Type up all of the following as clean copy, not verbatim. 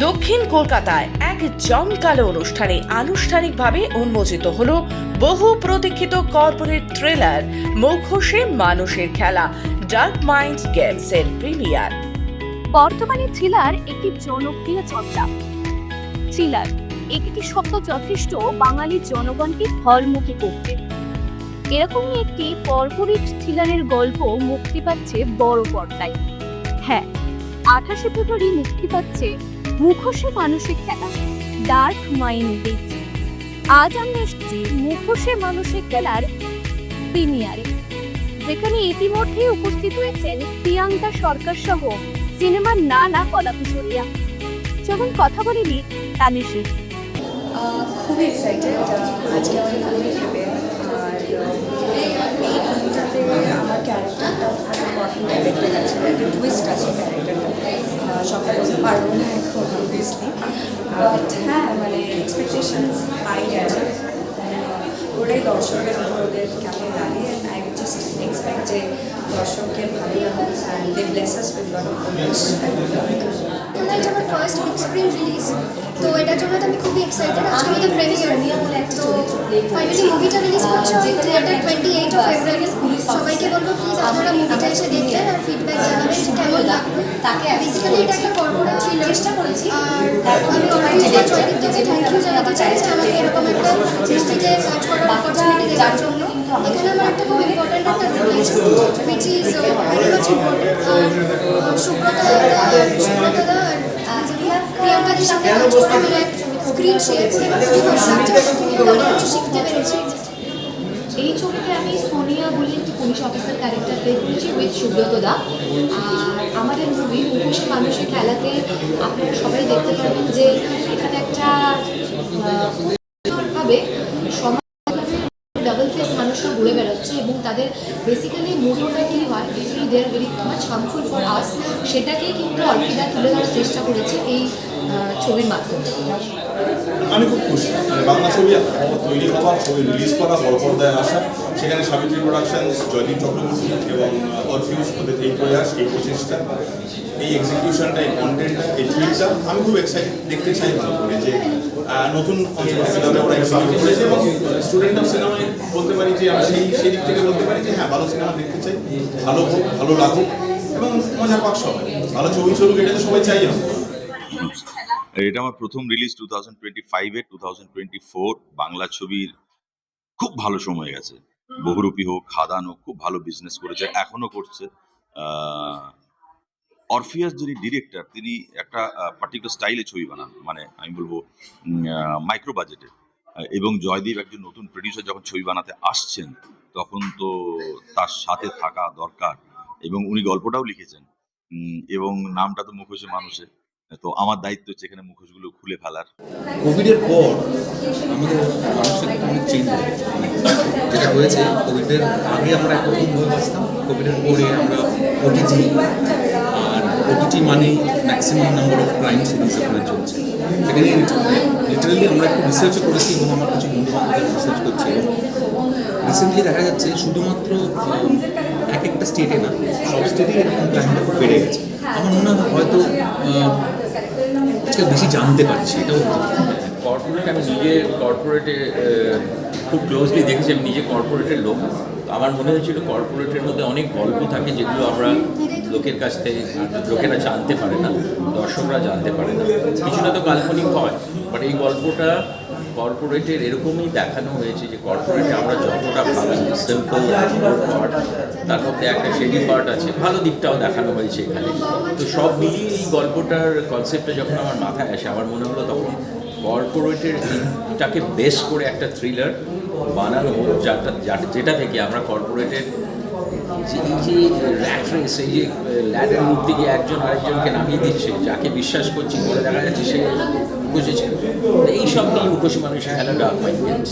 দক্ষিণ কলকাতায় এক জমকালো অনুষ্ঠানে আনুষ্ঠানিকভাবে উন্মোচিত হলো বহু প্রতীক্ষিত কর্পোরেট থ্রিলার মুখোশে মানুষের খেলা ডার্ক মাইন্ডস গেমস এর প্রিমিয়ার। বর্তমানে থ্রিলার একটি জনপ্রিয় চর্চা। থ্রিলার একটি শব্দ যথেষ্ট বাঙালি জনগণকে হলমুখী করতে। এরকমই একটি কর্পোরেট থ্রিলারের গল্প মুক্তি পাচ্ছে বড় পর্দায়। হ্যাঁ, 28শে ফেব্রুয়ারি মুক্তি পাচ্ছে মুখোশে মানুষের খেলা ডার্ক মাইন্ড গেমস। আজ আমরা এসেছি মুখোশে মানুষের খেলার প্রিমিয়ারে, যেখানে ইতিমধ্যেই উপস্থিত হয়েছেন প্রিয়াঙ্কা সরকার সহ সিনেমার নানা কলাকুশলীরা। যখন কথা বলিনি তাদের সাথে খুবই এক্সাইটেড আজকে আমাদের ফিল্মে দেবে। আর এই ফিল্মটাতে আমার ক্যারেক্টারটা খুব ইম্পর্টেন্ট ক্যারেক্টার আছে, একটা টুইস্ট আছে ক্যারেক্টারটা, সবটা বলতে পারবো না এখন অবভিয়াসলি। বাট হ্যাঁ, মানে এক্সপেকটেশনস হাই আছে, ওটাই দর্শকের উপর ওদের কেমন লাগে। আই জাস্ট এক্সপেক্ট যে দর্শকের ভালো লাগে and they bless us with lot of comments. এটা আমার ফার্স্ট বিগ স্ক্রিন রিলিজ, তো এটার জন্য তো আমি খুবই এক্সাইটেড। আজকে আমাদের প্রিমিয়ার, তো ফাইনালি মুভিটা রিলিজ করছে থিয়েটার 28 ফেব্রুয়ারি। সবাইকে বলবো প্লিজ আপনারা মুভিটা এসে দেখবেন আর ফিডব্যাক জানাবেন কেমন লাগলো। তাকে বেসিক্যালি এটা একটা কর্পোরেট থ্রিলার চেষ্টা করেছি। আর আমি অডিয়েন্সকে জয়দীপকে থ্যাংক ইউ জানাতে চাই যে আমাকে এরকম একটা ছবিতে কাজ করার অপরচুনিটি দেওয়ার জন্য। এখানে আমার একটা খুব ইম্পর্টেন্ট একটা রোল আছে, which is very much important. আর সুব্রতা দা আর প্রিয়াঙ্কাদের সাথে কাজ করে মানে স্ক্রিন শেয়ার করে অনেক কিছু শিখতে পেরেছি। এই ছবিতে আমি সোনিয়া বলে একটি পুলিশ অফিসার ক্যারেক্টার প্লে করেছি উইথ সুব্রত দা। আর আমাদের মুভি মুখোশে মানুষের খেলাতে আপনারা সবাই দেখতে পারবেন যে এখানে একটা ভাবে ডাবল ফেস মানুষরা ঘুরে বেড়াচ্ছে এবং তাদের বেসিক্যালি মোটোটা কী হয়, basically they are very much harmful for us, সেটাকেই কিন্তু অর্পিতা তুলে ধরার চেষ্টা করেছে এই ছবির মাধ্যমে। আমি খুব খুশি, মানে বাংলা ছবি তৈরি হওয়া, ছবি রিলিজ করা, বড় পর্দায় আসা, সেখানে সাবিত্রী প্রোডাকশন, জয়দীপ চক্রবর্তী এবং অরফিউজ ওদের এই প্রয়াস, এই প্রচেষ্টা, এই এক্সিকিউশনটা, এই কন্টেন্টটা, এই থ্রিলটা আমি খুব এক্সাইটেড দেখতে চাই ভালো করে, যে নতুন সিনেমা ওরা এক্সিকিউট করেছে এবং স্টুডেন্ট অফ সিনেমায় বলতে পারি যে আমি সেই দিক থেকে বলতে পারি যে হ্যাঁ, ভালো সিনেমা দেখতে চাই, ভালো হোক, ভালো লাগুক এবং মজা পাক সবাই, ভালো ছবি চলুক, এটা তো সবাই চাই আমরা। এটা আমার প্রথম রিলিজ 2025-এ। 2024 বাংলা ছবির খুব ভালো সময় গেছে। বহুরূপী হোক, খাদান হোক, খুব ভালো বিজনেস করেছে, এখনো করছে। অরফিয়াস যিনি ডিরেক্টর, তিনি একটা পার্টিকুলার স্টাইলে ছবি বানান, মানে আমি বলবো মাইক্রো বাজেটে। এবং জয়দীপ একজন নতুন প্রডিউসার যখন ছবি বানাতে আসছেন, তখন তো তার সাথে থাকা দরকার, এবং উনি গল্পটাও লিখেছেন এবং নামটা তো মুখোশে মানুষে, তো আমার দায়িত্ব হচ্ছে এখানে মুখোশগুলো খুলে ফেলার। কোভিডের পর আমাদের মানুষের অনেক চেঞ্জ হয়েছে। যেটা হয়েছে, কোভিডের আগে আমরা প্রথম বই বাঁচতাম, কোভিডের পরে আমরা ওটিটি, আর ওটিটি মানেই maximum number of crime series আপনার চলছে। সেখানে লিটারালি আমরা একটু রিসার্চ করেছি এবং আমার কিছু বন্ধুবান্ধবদের রিসার্চ করছি। রিসেন্টলি দেখা যাচ্ছে শুধুমাত্র এক একটা স্টেটে না, সব স্টেটেই এরকম ক্রাইমটা বেড়ে গেছে। আমার মনে হয় হয়তো আজকে বেশি জানতে পারছি, এটাও কর্পোরেট, আমি নিজে কর্পোরেটে খুব ক্লোজলি দেখেছি, আমি নিজে কর্পোরেটের লোক। আমার মনে হয়েছিল কর্পোরেটের মধ্যে অনেক গল্প থাকে যেগুলো আমরা লোকের কাছ থেকে, লোকেরা জানতে পারে না, দর্শকরা জানতে পারে না, কিছুটা তো কাল্পনিক হয়। বাট এই গল্পটা কর্পোরেটের এরকমই দেখানো হয়েছে যে কর্পোরেটে আমরা যতটা ভালো সিম্পল পার্ট, তার মধ্যে একটা শেডি পার্ট আছে, ভালো দিকটাও দেখানো হয়েছে এখানে। তো সব মিলিয়ে এই গল্পটার কনসেপ্টটা যখন আমার মাথায় আসে, আমার মনে হলো তখন কর্পোরেটের এটাকে বেস করে একটা থ্রিলার বানানো হোক, যেটা থেকে আমরা কর্পোরেটের যে র্যাট রেস, এই যে ল্যাডার উঠতে গিয়ে একজন আরেকজনকে নামিয়ে দিচ্ছে, যাকে বিশ্বাস করছি বলে দেখা যাচ্ছে সে মুখোশে ছিল। এই সব নিয়ে মুখোশে মানুষের খেলা ডার্ক মাইন্ড গেমস।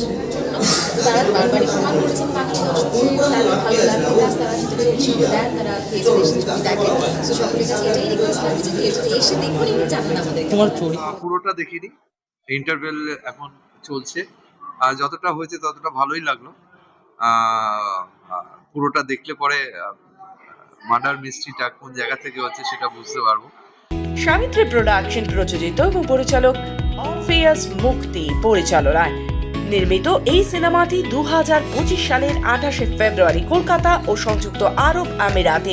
তারা বারবারই প্রমাণ করছেন বাকি দর্শকদের তাদের ভালো লাগে, তারা সেটা ছবি দেন, তারা থিয়েটারে এসে ছবি দেখেন। তো সকলের কাছে এটাই রিকোয়েস্ট থাকবে যে থিয়েটারে এসে দেখুন এবং জানান আমাদের। পুরোটা দেখিনি, ইন্টারভেল এখন চলছে, আর যতটা হয়েছে ততটা ভালোই লাগলো। পুরোটা দেখলে পরে মার্ডার মিস্ট্রিটা কোন জায়গা থেকে হচ্ছে সেটা বুঝতে পারবো। সাবিত্রী প্রোডাকশন প্রযোজিত এবং পরিচালক অরফেয়াস মুক্তি পরিচালনায় নির্মিত এই সিনেমাটি 2025 সালের 28 ফেব্রুয়ারি কলকাতা ও সংযুক্ত আরব আমিরাতে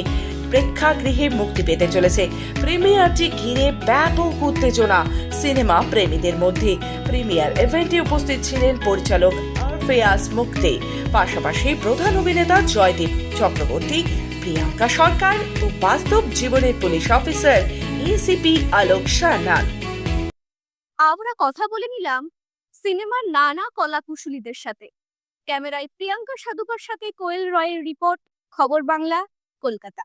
প্রেক্ষাগৃহে মুক্তি পেতে চলেছে। প্রিমিয়ারটি ঘিরে ব্যাপক উত্তেজনা সিনেমা প্রেমীদের মধ্যে। প্রিমিয়ার ইভেন্টে উপস্থিত ছিলেন পরিচালক অরফেয়াস মুক্তি, পাশাপাশি প্রধান অভিনেতা জয়দীপ চক্রবর্তী, প্রিয়াঙ্কা সরকার ও বাস্তব জীবনের পুলিশ অফিসার এসিপি আলোক সান্যাল। আমরা কথা বলে নিলাম সিনেমার নানা কলাকুশলীদের সাথে। ক্যামেরায় প্রিয়াঙ্কা সাধুকার সাথে কোয়েল রয়ের রিপোর্ট, খবর বাংলা, কলকাতা।